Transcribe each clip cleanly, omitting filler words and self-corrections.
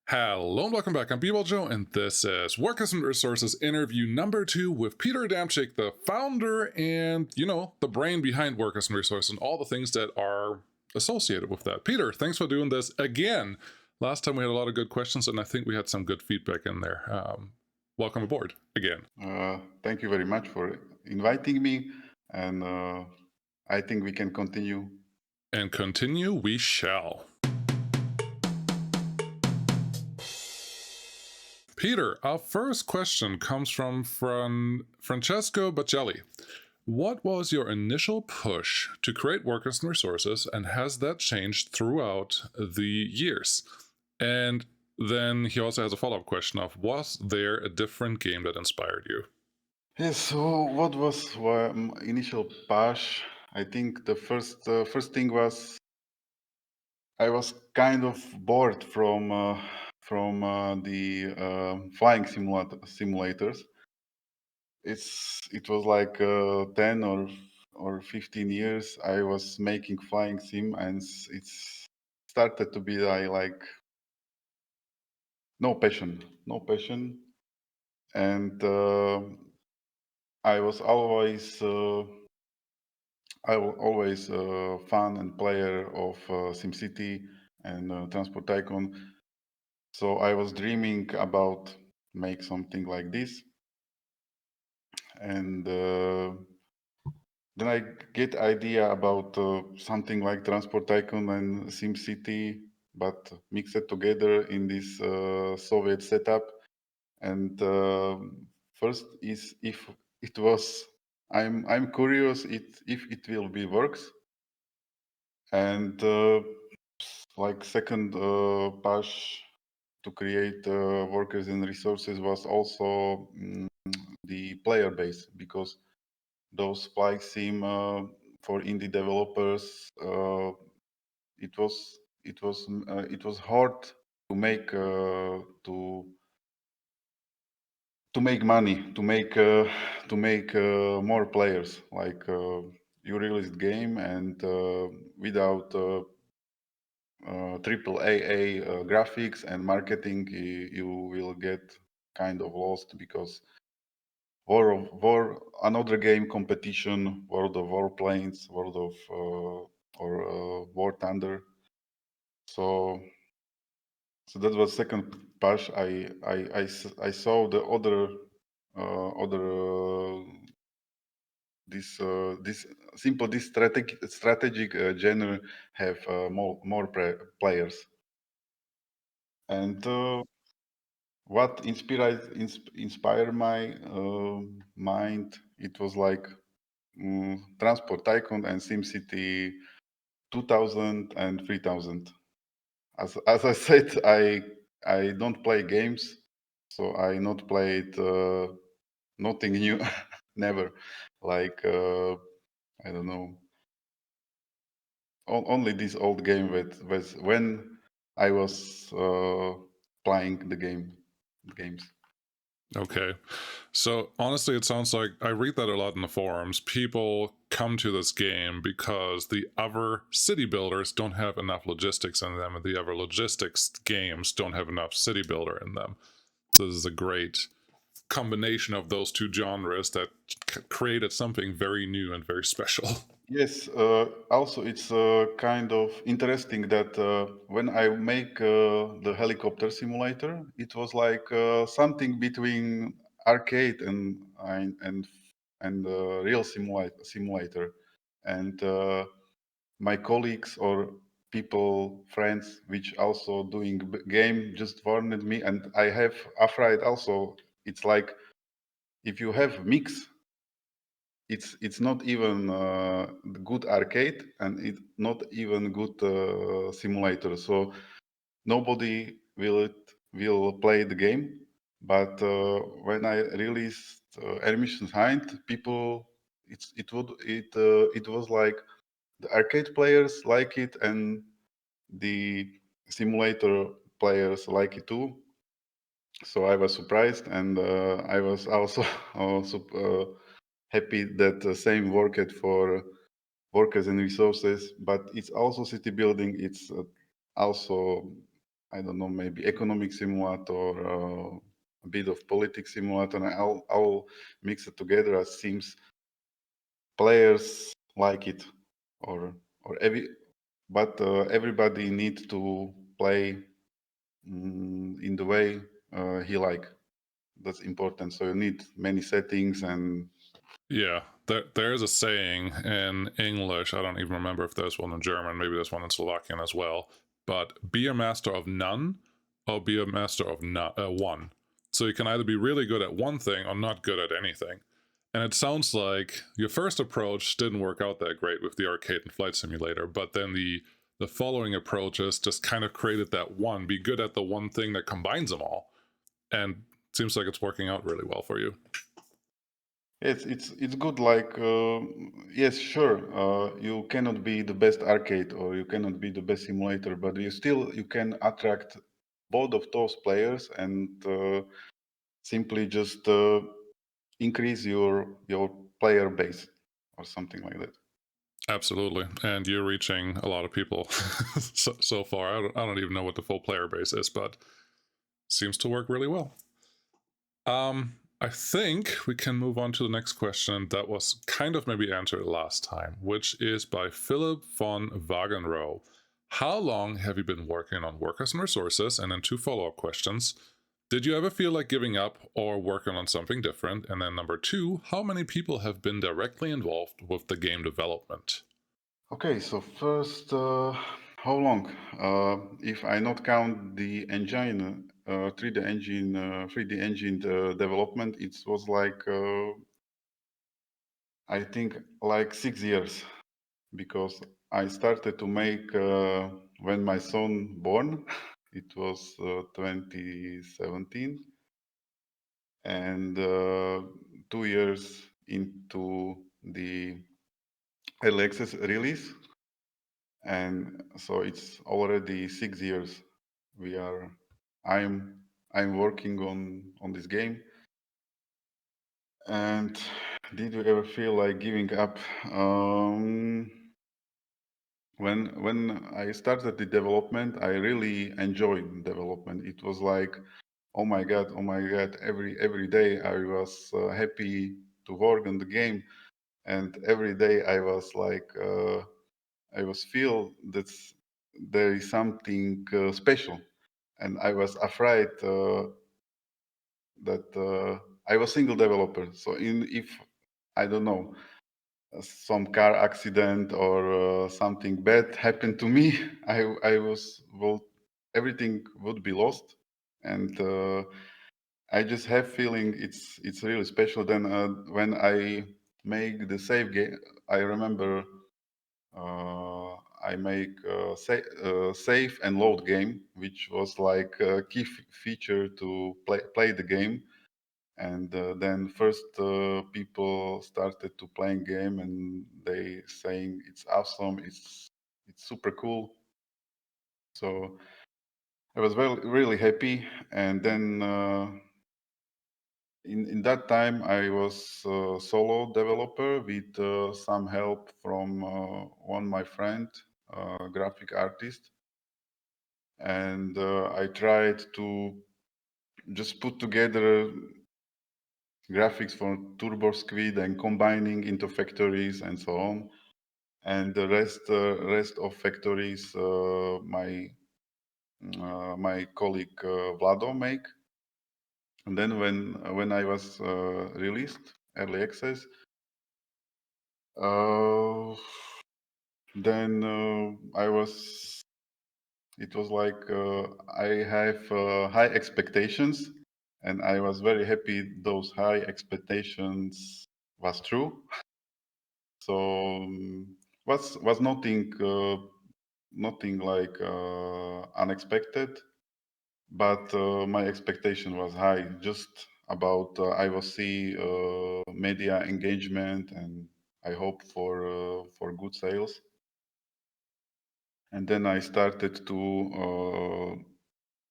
Hello and welcome back. I'm bballjo, and this is Workers and Resources interview number 2 with Peter Adamcik, the founder and, the brain behind Workers and Resources and all the things that are associated with that. Peter, thanks for doing this again. Last time we had a lot of good questions, and I think we had some good feedback in there. Welcome aboard again. Thank you very much for inviting me, and I think we can continue. And continue we shall. Peter, our first question comes from Francesco Baccelli. What was your initial push to create Workers and Resources, and has that changed throughout the years? And then he also has a follow-up question of, was there a different game that inspired you? Yes. So, what was my initial push? I think the first thing was I was kind of bored from the flying simulators. It was like 10 or 15 years I was making flying sim, and it's started to be like no passion, and I was always fan and player of SimCity and Transport Tycoon. So I was dreaming about make something like this, and then I get idea about something like Transport Tycoon and SimCity, but mix it together in this Soviet setup. And first is if it was, I'm curious if it will be works. And like second push to create workers and resources was also the player base, because those flight sim for indie developers, it was hard to make to make money, to make more players. Like you release the game, and without triple AA graphics and marketing, you will get kind of lost, because War, another game competition, World of Warplanes, World of or War Thunder. So that was second push. I saw the other this simple this strategic genre have more players. And what inspired my mind, it was like Transport Tycoon and SimCity 2000 and 3000. As I said, I don't play games, so I not played nothing new, never. Like I don't know, only this old game with was when I was playing games. Okay. So honestly, it sounds like I read that a lot in the forums. People come to this game because the other city builders don't have enough logistics in them, and the other logistics games don't have enough city builder in them. So this is a great combination of those two genres that created something very new and very special. Yes, also it's kind of interesting that when I make the helicopter simulator, it was like something between arcade and real simulator. And my colleagues or people, friends, which also doing game, just warned me, and I have afraid also. It's like if you have mix, it's not even good arcade, and it's not even good simulator. So nobody will play the game. But when I released Emission Hind, people, it was like the arcade players like it, and the simulator players like it too. So I was surprised, and I was also also happy that the same worked for workers and resources. But it's also city building. It's also I don't know, maybe economic simulator, a bit of politics simulator, and I'll mix it together. It seems players like it, or but everybody needs to play in the way he like. That's important. So you need many settings and Yeah, there's a saying in English. I don't even remember if there's one in German. Maybe there's one in Slovakian as well. But be a master of none or be a master of one. So you can either be really good at one thing or not good at anything. And it sounds like your first approach didn't work out that great with the arcade and flight simulator, but then the following approaches just kind of created that one. Be good at the one thing that combines them all. And it seems like it's working out really well for you. it's good. Like yes, sure, you cannot be the best arcade or you cannot be the best simulator, but you can attract both of those players and simply just increase your player base or something like that. Absolutely, and you're reaching a lot of people so far. I don't even know what the full player base is, but seems to work really well. I think we can move on to the next question that was kind of maybe answered last time, which is by Philip von Wagenrow. How long have you been working on workers and resources? And then two follow-up questions. Did you ever feel like giving up or working on something different? And then number two, how many people have been directly involved with the game development? Okay, so first, how long? If I not count the engine, 3D engine, 3D engine development, it was like I think like 6 years because I started to make when my son born. It was 2017, and 2 years into the early access release, and so it's already 6 years. We are, I'm, I'm working on this game. And did you ever feel like giving up? When I started the development, I really enjoyed development. It was like, oh my god! Every day I was happy to work on the game, and every day I was like, I was feel that there is something special, and I was afraid that I was single developer. So if I don't know some car accident or something bad happened to me, I was well, everything would be lost, and I just have feeling it's really special. Then when I make the save game, I remember I make save and load game, which was like a key feature to play the game. And then first people started to playing game, and they saying it's awesome, it's super cool. So I was really happy. And then in that time I was a solo developer with some help from one my friend, graphic artist, and I tried to just put together graphics for Turbo Squid and combining into factories and so on. And the rest of factories my colleague Vlado make. And then when I was released early access, uh, then I was. It was like I have high expectations, and I was very happy those high expectations was true. So was nothing like unexpected, but my expectation was high. Just about I will see media engagement, and I hope for good sales. And then I started to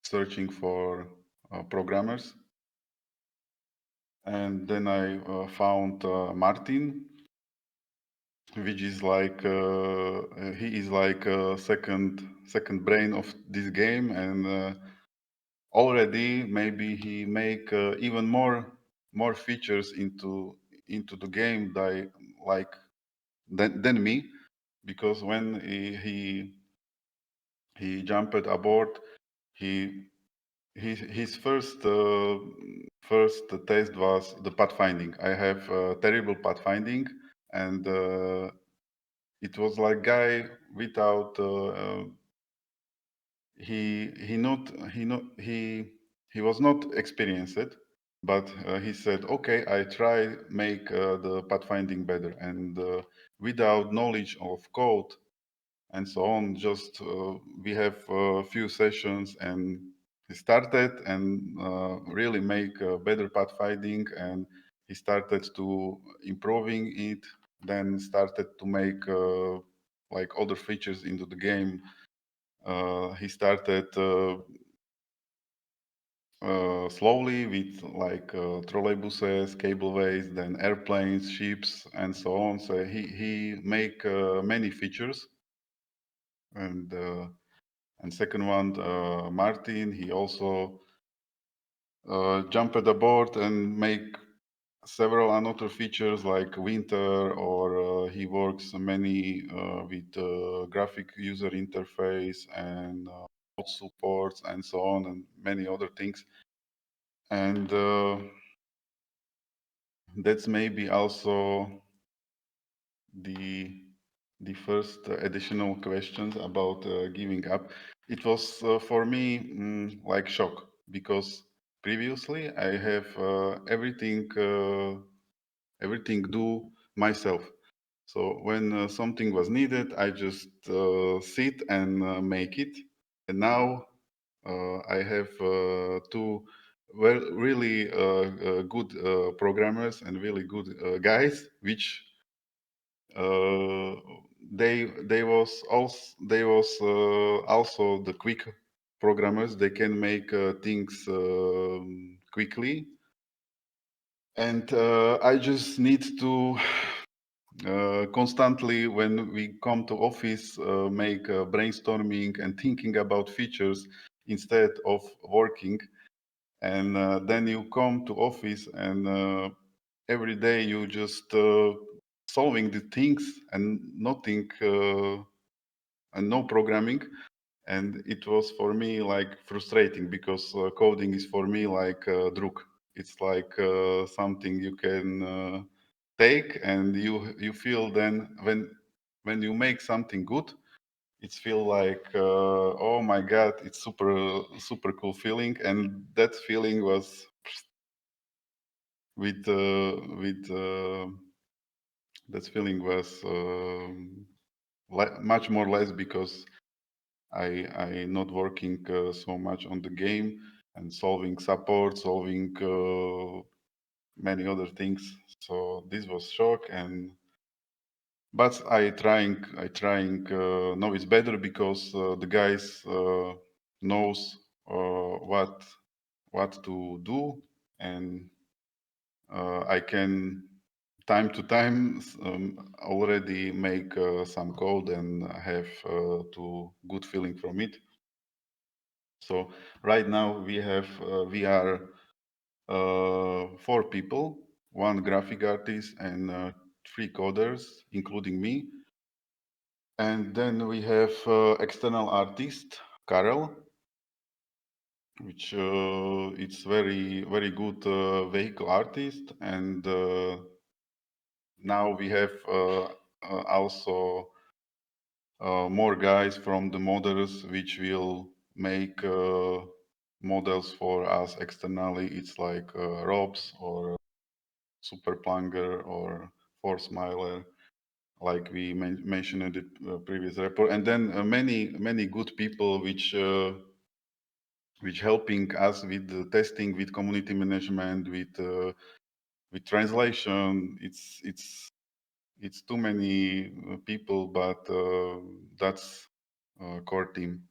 searching for programmers, and then I found Martin, which is like he is like a second brain of this game, and already maybe he make even more features into the game like than me, because when he jumped aboard, he his first test was the pathfinding. I have terrible pathfinding, and it was like guy without he was not experienced, but he said, okay, I try make the pathfinding better, and without knowledge of code and so on, just we have a few sessions, and he started and really make better pathfinding, and he started to improving it, then started to make like other features into the game. He started slowly with like trolleybuses, cableways, then airplanes, ships, and so on. So he make many features, and second one, Martin, he also jumped aboard and make several another features like winter, or he works many with graphic user interface and supports and so on, and many other things. And that's maybe also the first additional questions about giving up. It was for me like shock, because previously I have everything do myself. So when something was needed, I just sit and make it. And now I have two really good programmers and really good guys, which uh, they was also the quick programmers. They can make things quickly, and I just need to constantly, when we come to office, make brainstorming and thinking about features instead of working. And then you come to office, and every day you just solving the things and nothing and no programming. And it was for me like frustrating, because coding is for me like drug. It's like something you can take, and you feel then when you make something good, it's feel like oh my god, it's super cool feeling. And that feeling was with that feeling was much more less, because I not working so much on the game and solving support, solving many other things. So this was shock. And but I trying know it's better, because the guys knows what to do, and I can time to time already make some code and have to good feeling from it. So right now we are four people, one graphic artist and three coders, including me. And then we have external artist, Karel, which it's very good vehicle artist. And now we have also more guys from the models, which will make models for us externally. It's like Robs or Super Plunger or Force Miler, like we mentioned in the previous report. And then many good people which helping us with the testing, with community management, with translation. It's too many people, but that's core team.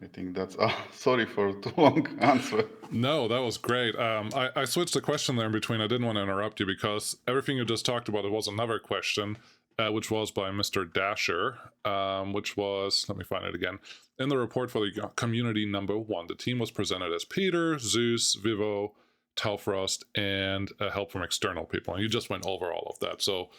I think that's all. Sorry for too long answer. No, that was great. I switched the question there in between. I didn't want to interrupt you because everything you just talked about, it was another question, which was by Mr. Dasher, which was, let me find it again. In the report for the community number 1, the team was presented as Peter, Zeus, Vivo, Taufrost, and help from external people. And you just went over all of that. So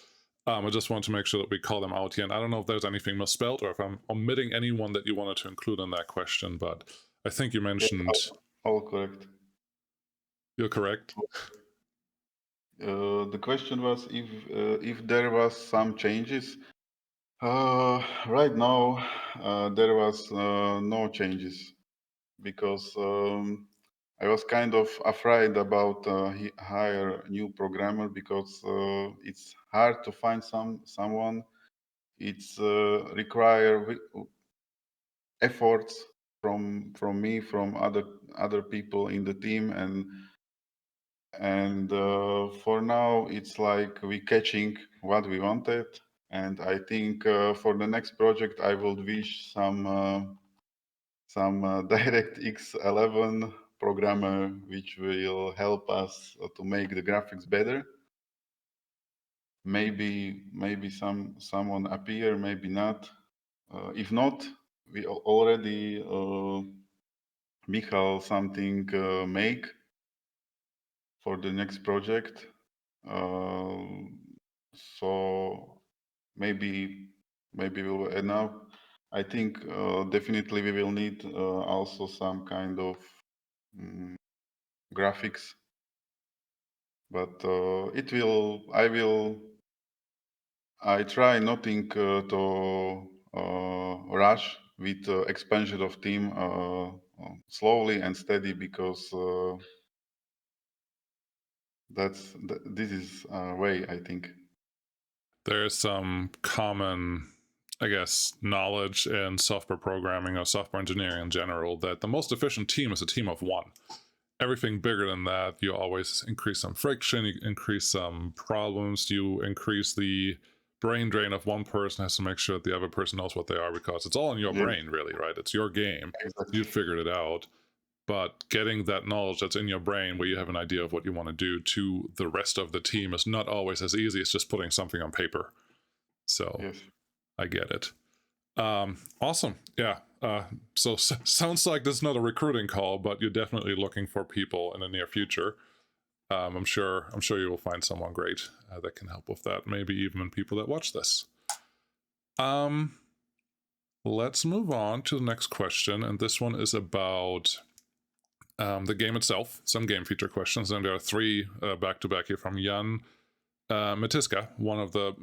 I just want to make sure that we call them out here. And I don't know if there's anything misspelled or if I'm omitting anyone that you wanted to include in that question, but I think you Yes, mentioned all correct. you're correct. The question was if there was some changes. Right now, there was no changes because I was kind of afraid about hire new programmer because it's hard to find someone. It's require efforts from me, from other people in the team, and for now it's like we catching what we wanted. And I think for the next project I will wish some DirectX 11 programmer which will help us to make the graphics better. Maybe someone appear, maybe not. If not, we already Michal something make for the next project. So maybe we will enough. I think definitely we will need also some kind of graphics, but it will. I try nothing to rush with expansion of team slowly and steady because this is way I think. There's some common, I guess, knowledge in software programming or software engineering in general that the most efficient team is a team of 1. Everything bigger than that, you always increase some friction, you increase some problems, you increase the brain drain of one person has to make sure that the other person knows what they are because it's all in your Yes, brain, really, right? It's your game. exactly. You figured it out. But getting that knowledge that's in your brain where you have an idea of what you want to do to the rest of the team is not always as easy as just putting something on paper. So Yes. I get it. Awesome. Yeah. So sounds like this is not a recruiting call, but you're definitely looking for people in the near future. I'm sure you will find someone great that can help with that. Maybe even people that watch this. Let's move on to the next question, and this one is about the game itself. Some game feature questions, and there are 3 back to back here from Jan Matiska, one of the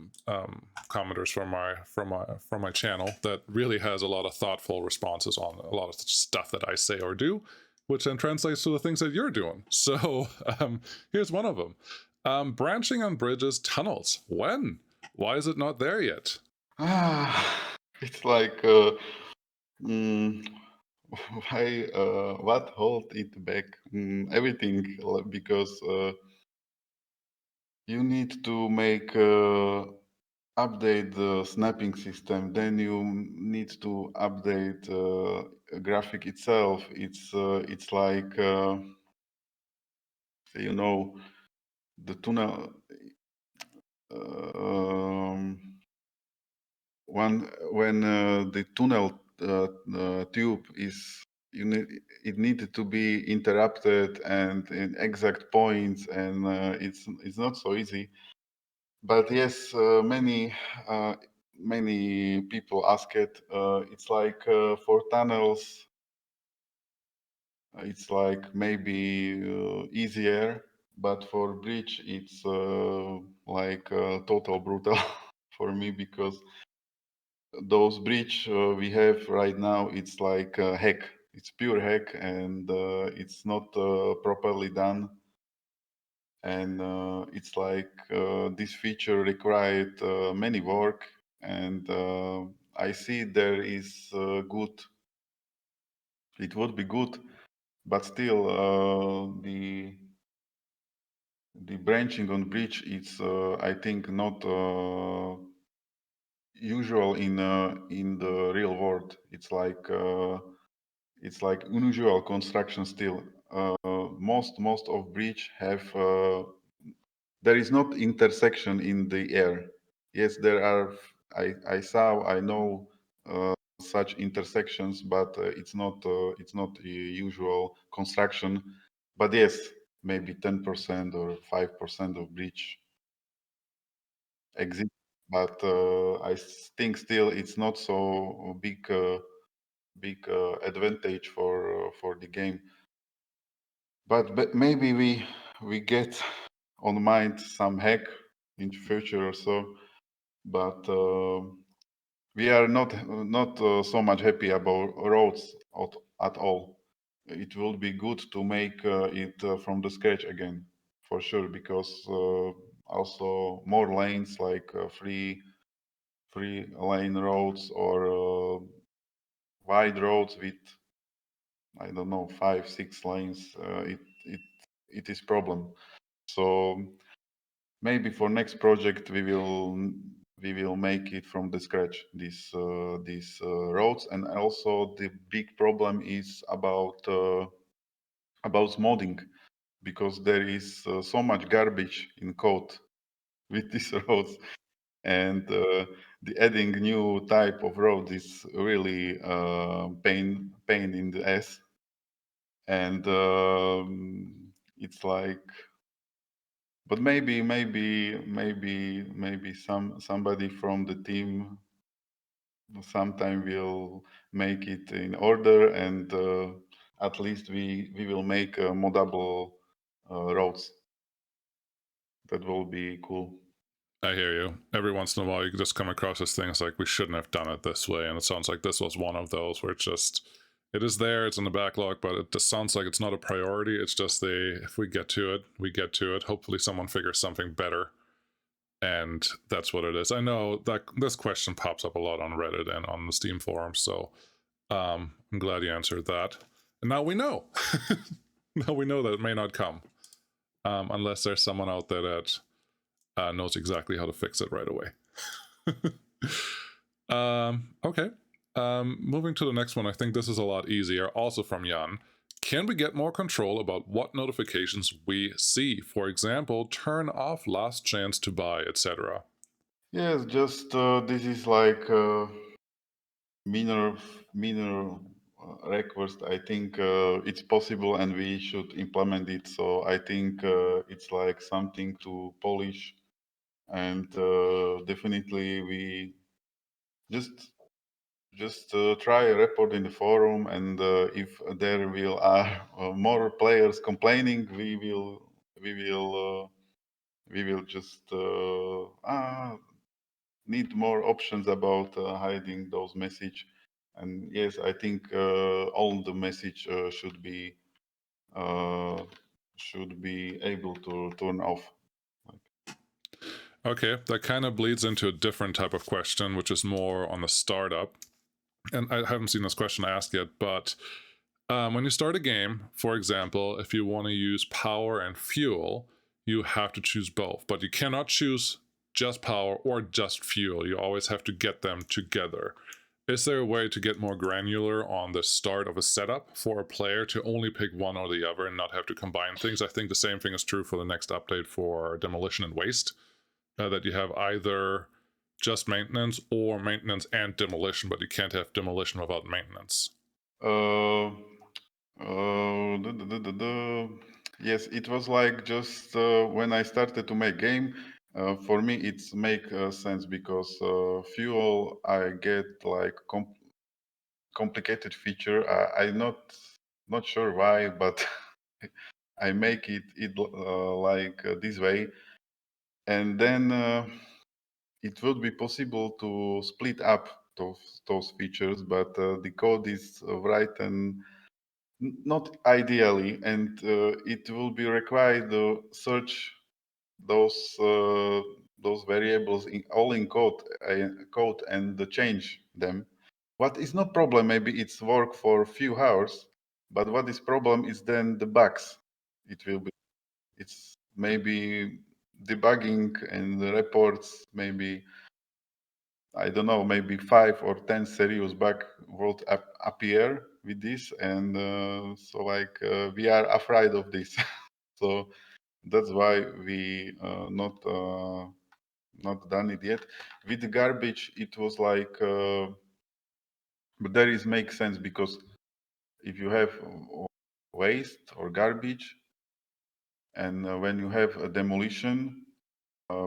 commenters from my channel, that really has a lot of thoughtful responses on a lot of stuff that I say or do, which then translates to the things that you're doing. So here's one of them: branching on bridges, tunnels. When? Why is it not there yet? It's like mm, why what hold it back? Everything because you need to make update the snapping system. Then you need to update graphic itself. It's like you know the tunnel. Um, when the tunnel tube is it needed to be interrupted and in exact points, and it's not so easy. But yes, many people ask it. It's like for tunnels, it's like maybe easier, but for bridge, it's like total brutal for me because those bridge we have right now, it's like a hack. It's pure hack, and it's not properly done. And it's like this feature required many work, and I see there is good. It would be good, but still the branching on bridge is I think not usual in the real world. It's like it's like unusual construction still. Most of bridge have there is not intersection in the air. Yes, there are. I know such intersections, but it's not a usual construction. But yes, maybe 10% or 5% of bridge exist. But I think still it's not so big advantage for the game. But maybe we get on mind some hack in the future or so. But we are not so much happy about roads at all. It will be good to make it from the scratch again, for sure, because also more lanes like free lane roads or wide roads with, I don't know, 5 6 lanes. It is problem. So maybe for next project we will make it from the scratch these roads. And also the big problem is about modding, because there is so much garbage in code with these roads. And the adding new type of road is really pain in the ass. And it's like, but maybe somebody from the team sometime will make it in order, and at least we will make moddable roads. That will be cool. I hear you. Every once in a while, you just come across this thing. It's like we shouldn't have done it this way, and it sounds like this was one of those where it's just it is there, it's in the backlog, but it just sounds like it's not a priority. It's just if we get to it, we get to it. Hopefully, someone figures something better, and that's what it is. I know that this question pops up a lot on Reddit and on the Steam forums, so I'm glad you answered that. And now we know. Now we know that it may not come, unless there's someone out there that knows exactly how to fix it right away. Okay. Moving to the next one, I think this is a lot easier. Also from Jan. Can we get more control about what notifications we see? For example, turn off last chance to buy, etc. Yes, just this is like minor request. I think it's possible and we should implement it. So I think it's like something to polish, and definitely we just try a report in the forum, and if there will are more players complaining, we will just need more options about hiding those message. And yes, I think all the message should be able to turn off. Okay, that kind of bleeds into a different type of question, which is more on the startup. And I haven't seen this question asked yet, but when you start a game, for example, if you want to use power and fuel, you have to choose both, but you cannot choose just power or just fuel. You always have to get them together. Is there a way to get more granular on the start of a setup for a player to only pick one or the other and not have to combine things? I think the same thing is true for the next update for demolition and waste, that you have either just maintenance or maintenance and demolition, but you can't have demolition without maintenance. Uh, yes, it was like just when I started to make game. For me, it's make sense, because fuel I get like complicated feature. I'm not sure why, but I make it like this way, and then it would be possible to split up those features, but the code is written not ideally, and it will be required to search those variables all in code and change them. What is not problem, maybe it's work for a few hours, but what is problem is then the bugs. It's maybe debugging and the reports, maybe, I don't know, maybe 5 or 10 serious bug will appear, with this, and so like we are afraid of this. So that's why we not done it yet. With the garbage, it was like, but there is makes sense because if you have waste or garbage, and when you have a demolition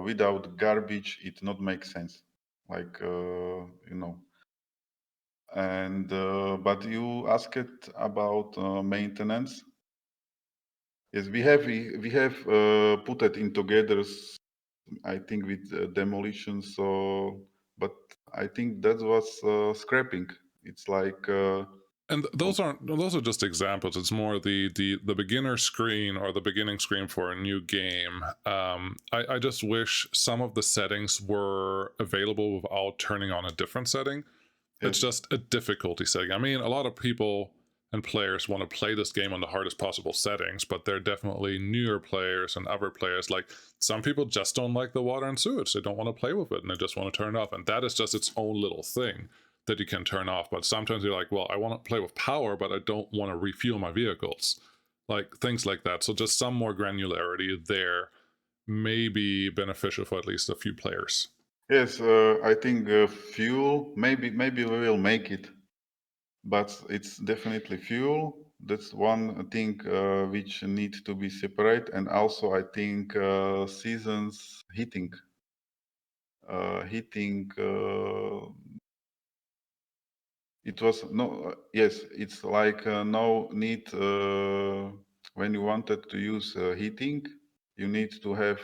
without garbage, it not make sense. Like you know. And but you asked about maintenance. Yes, we have put it in together. I think with demolition. So, but I think that was scrapping. It's like And those are just examples. It's more the beginner screen or the beginning screen for a new game. I just wish some of the settings were available without turning on a different setting. It's yes, just a difficulty setting. I mean, a lot of people and players want to play this game on the hardest possible settings, but they're definitely newer players and other players. Like some people just don't like the water and sewage. They don't want to play with it and they just want to turn it off. And that is just its own little thing that you can turn off. But sometimes you're like, well, I want to play with power, but I don't want to refuel my vehicles. Like things like that. So just some more granularity there may be beneficial for at least a few players. yes. I think fuel. Maybe we will make it, but it's definitely fuel. That's one thing which need to be separate, and also I think seasons heating. Heating. It was no. Yes, it's like no need when you wanted to use heating, you need to have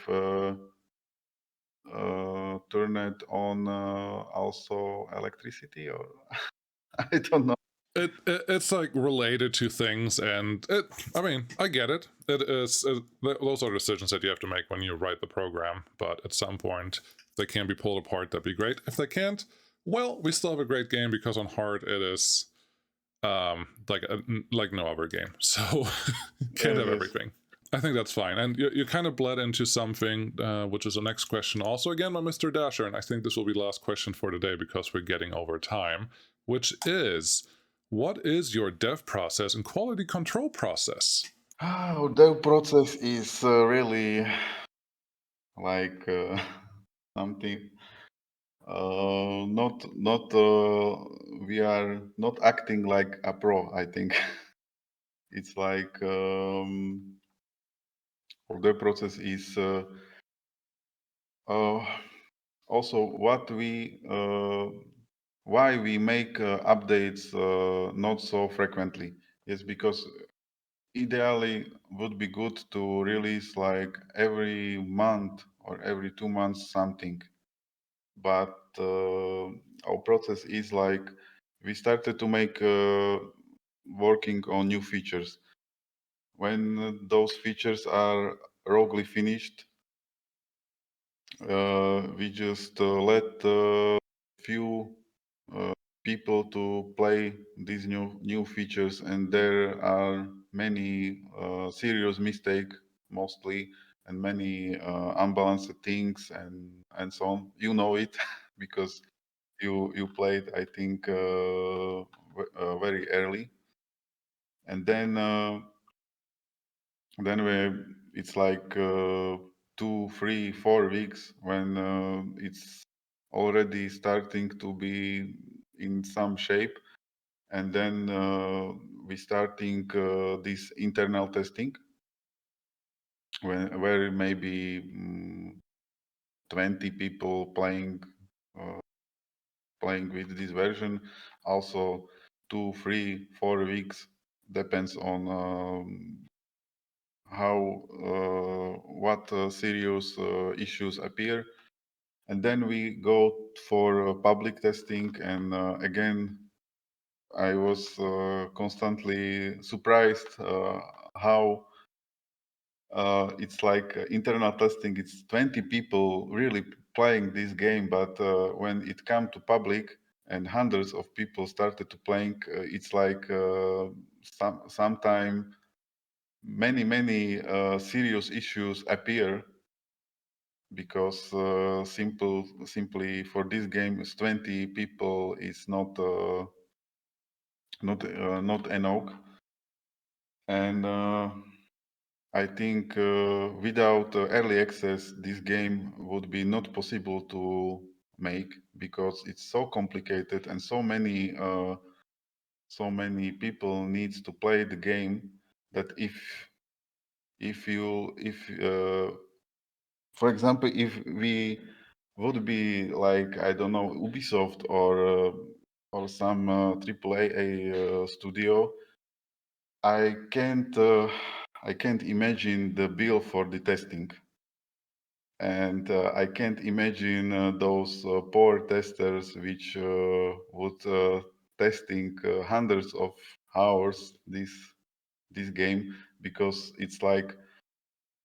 turn it on also electricity, or I don't know. It's like related to things, and I mean, I get it. Those are decisions that you have to make when you write the program. But at some point, if they can be pulled apart, that'd be great. If they can't, well, we still have a great game because on hard it is like no other game. So can't Yes, have yes. everything. I think that's fine. And you kind of bled into something, which is the next question, also again by Mr. Dasher. And I think this will be the last question for today because we're getting over time, which is what is your dev process and quality control process? The process is really like something. Not we are not acting like a pro. I think it's like the process is uh, also what we why we make updates not so frequently. Yes, because ideally would be good to release like every month or every 2 months something. But our process is like we started to make working on new features. When those features are roguely finished, we just let few people to play these new features, and there are many serious mistake mostly, and many unbalanced things, and so on. You know it because you played, I think, very early, and then it's like 2, 3, 4 weeks when it's already starting to be in some shape, and then we starting this internal testing where maybe 20 people uh, playing with this version, also 2, 3, 4 weeks, depends on how what serious issues appear, and then we go for public testing, and again I was constantly surprised how it's like internal testing. It's 20 people really playing this game, but when it come to public and hundreds of people started to playing, it's like sometime many serious issues appear because simply for this game, 20 people is not not Enoch. And I think without early access, this game would be not possible to make because it's so complicated and so many people needs to play the game that if you if for example, if we would be like, I don't know, Ubisoft or some AAA studio, I can't I can't imagine the bill for the testing, and I can't imagine those poor testers which would testing hundreds of hours this game, because it's like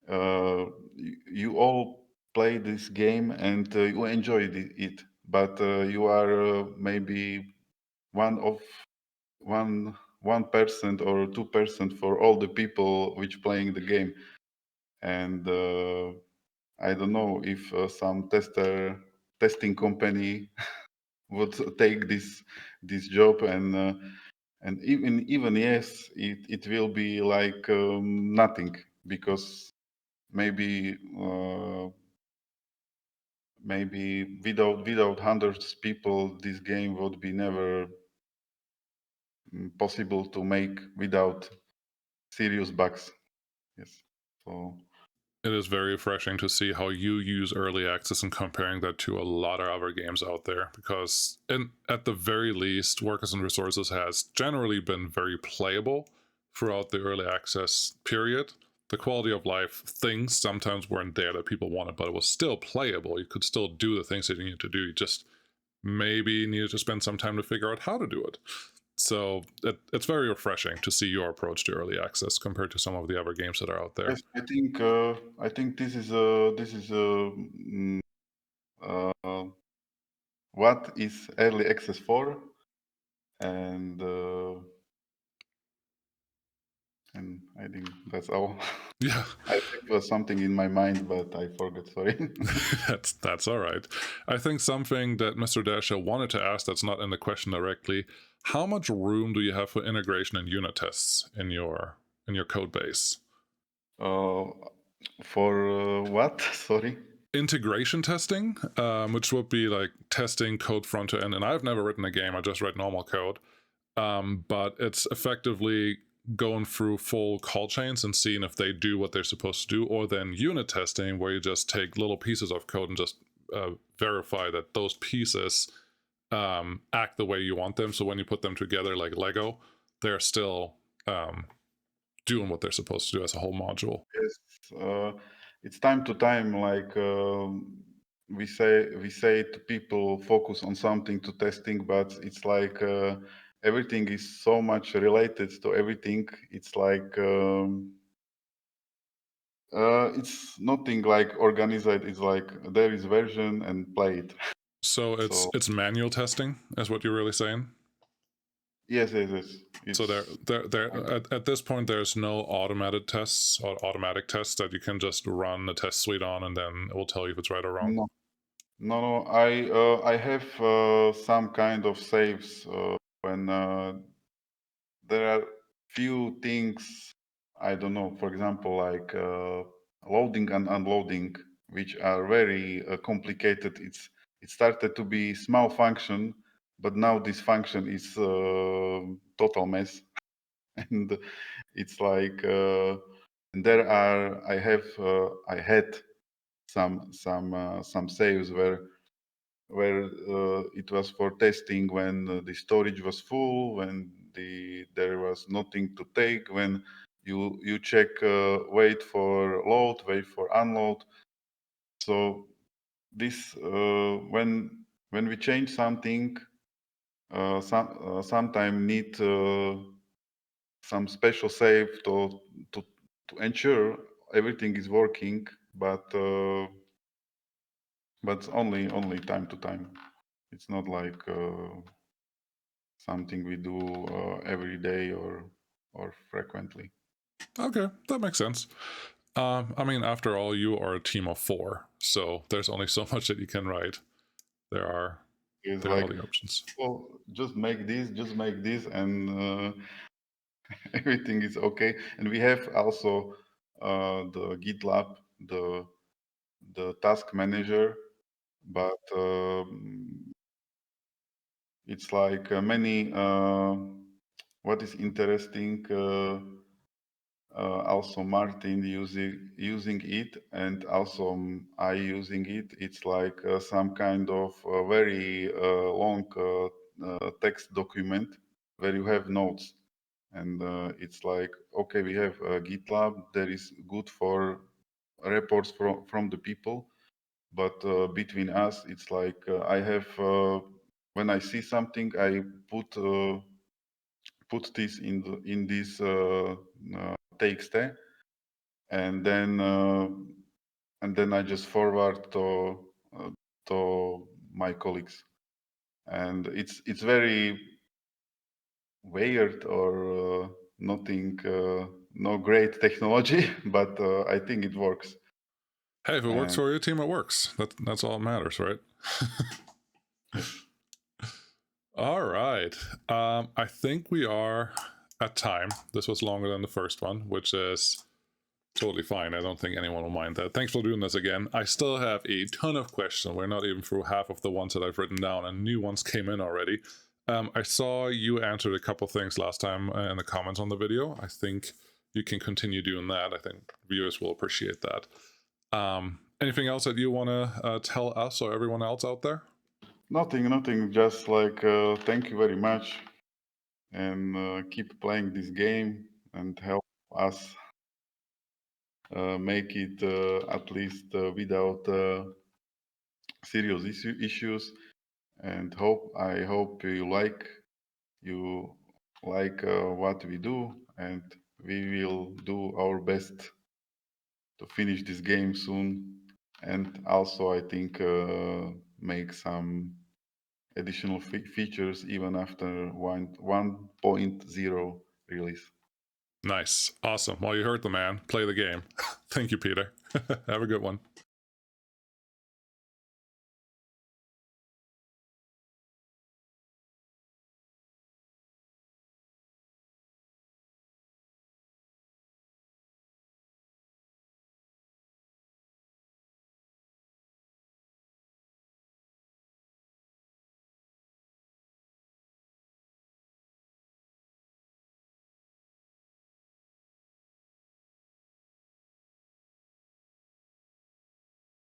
you all play this game and you enjoy it, but you are maybe one of 1% or 2% for all the people which playing the game. And I don't know if some testing company would take this job, and even yes, it will be like nothing, because maybe maybe without hundreds of people, this game would be never possible to make without serious bugs. Yes. So It is very refreshing to see how you use early access and comparing that to a lot of other games out there, because at the very least, Workers and Resources has generally been very playable throughout the early access period. The quality of life things sometimes weren't there that people wanted, but it was still playable. You could still do the things that you needed to do. You just maybe needed to spend some time to figure out how to do it. So it's very refreshing to see your approach to early access compared to some of the other games that are out there. yes, I think this is uh, what is early access for, and I think that's all. Yeah, I have something in my mind, but I forgot. Sorry. that's all right. I think something that Mr. Dasha wanted to ask that's not in the question directly: how much room do you have for integration and unit tests in your code base? uh, for what? Sorry. Integration testing, which would be like testing code front to end. And I've never written a game; I just write normal code. But it's effectively going through full call chains and seeing if they do what they're supposed to do, or then unit testing, where you just take little pieces of code and just verify that those pieces act the way you want them. So when you put them together like Lego, they're still doing what they're supposed to do as a whole module. Yes, it's time to time, like we say to people, focus on something to testing, but it's like everything is so much related to everything. It's like it's nothing like organized. It's like there is version and play it. So So it's manual testing, is what you're really saying. yes, yes, yes. So It's at this point, there's no automated tests or automatic tests that you can just run the test suite on, and then it will tell you if it's right or wrong. no, no. I have some kind of saves when there are few things, I don't know, for example, like loading and unloading, which are very complicated. It started to be small function, but now this function is total mess. And it's like and there are I had some saves where it was for testing when the storage was full, when there was nothing to take, when you check wait for load, wait for unload. So this when we change something, sometime need some special save to to ensure everything is working, but only time to time. It's not like something we do every day or frequently. Okay, that makes sense. I mean, after all, you are a team of four, so there's only so much that you can write. There are It's There are all like, the options. oh, just make this, and everything is okay. And we have also the GitLab, the task manager, but it's like many. What is interesting? Also Martin using it, and also I using it. It's like some kind of very long text document where you have notes, and it's like, okay, we have GitLab. There is good for reports from the people, but between us, it's like I have when I see something, I put this in this txt, and then I just forward to my colleagues, and it's very weird or nothing, no great technology, but I think it works. Hey, if it works And for your team, it works. That's all that matters, right? yes, All right. I think we are at time. This was longer than the first one, which is totally fine. I don't think anyone will mind that. Thanks for doing this again. I still have a ton of questions. We're not even through half of the ones that I've written down, and new ones came in already. I saw you answered a couple things last time in the comments on the video. I think you can continue doing that. I think viewers will appreciate that. Anything else that you want to tell us or everyone else out there? nothing. Just like thank you very much, and keep playing this game and help us make it at least without serious issues. And I hope you like what we do, and we will do our best to finish this game soon. And also, I think make some additional features even after 1.0 release. Nice. Awesome. Well, you heard the man. Play the game. Thank you, Peter. Have a good one.